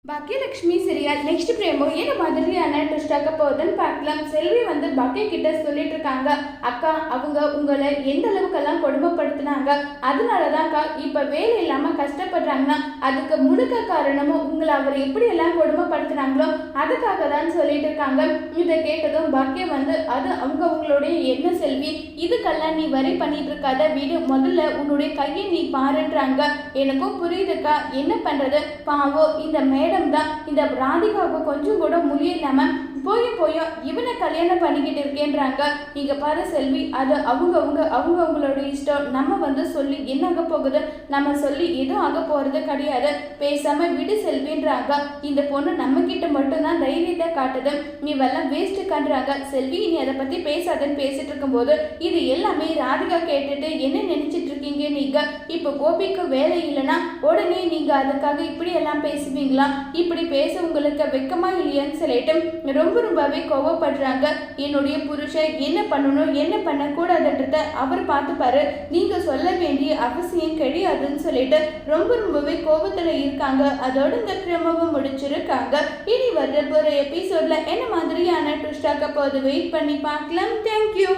Baakiyalakshmi serial next பிரேமோ என்ன மாதிரியான twist ஆக போகுதுன்னு பார்க்கலாம். செல்வி பாக்கிய கிட்ட சொல்லிட்டு இருக்காங்க, அக்கா அவங்க உங்களை எந்த அளவுக்கெல்லாம் கொடுமைப்படுத்தினாங்க, அதனாலதான்க்கா இப்ப வேலை இல்லாம கஷ்டப்படுறாங்கன்னா அதுக்கு முழுக்க காரணமும் உங்களை அவர் எப்படி எல்லாம் கொடுமைப்படுத்தினாங்களோ அதுக்காக தான் சொல்லிட்டு இருக்காங்க. இதை கேட்டதும் பாக்கியம் அது அவங்க உங்களுடைய என்ன செல்வி, இதுக்கெல்லாம் நீ வரி பண்ணிட்டு இருக்காத, வீடு முதல்ல உன்னுடைய கையை நீ பாருன்றாங்க. எனக்கும் புரியுதுக்கா, என்ன பண்றது, பாவம் இந்த மேடம் தான் இந்த ராதிகாவுக்கு கொஞ்சம் கூட முடியலாம போயும் இவனை கல்யாணம் பண்ணிக்கிட்டு இருக்கேன்றாங்க. நீங்க பாரு செல்வி, அது அவங்களோட இஷ்டம். நம்ம சொல்லி என்ன ஆக போகுது, நம்ம சொல்லி எதுவும் ஆக போறது கிடையாது, பேசாம விடு செல்வின்றாங்க. இந்த பொண்ணு நம்ம கிட்ட மட்டும்தான் தைரியத்தை காட்டுது, நீ வெள்ளம் வேஸ்ட் கண்றாங்க. செல்வி நீ அதை பத்தி பேசாதன்னு பேசிட்டு இருக்கும் போது இது எல்லாமே ராதிகா கேட்டுட்டு என்ன நினைச்சிட்டு இருக்கீங்க, நீங்க இப்ப கோபிக்கு வேலை இல்லைன்னா உடனே நீங்க அதுக்காக இப்படி எல்லாம் பேசுவீங்களா, இப்படி பேச உங்களுக்கு வெக்கமா இல்லையான்னு சொல்லிட்டு ரொம்பவே கோவப்படுறாங்க. என்னுடைய புருஷன் என்ன பண்ணணும் என்ன பண்ணக்கூடாதுன்றத அவர் பார்த்துப்பாரு, நீங்க சொல்ல வேண்டிய அவசியம் கிடையாதுன்னு சொல்லிட்டு ரொம்பவே கோபத்துல இருக்காங்க. அதோட இந்த பிரமவை முடிச்சிருக்காங்க. இனி வர்ற ஒரு எபிசோட்ல என்ன மாதிரியான ட்விஸ்ட் ஆக போகுது வெயிட் பண்ணி பார்க்கலாம். தேங்க்யூ.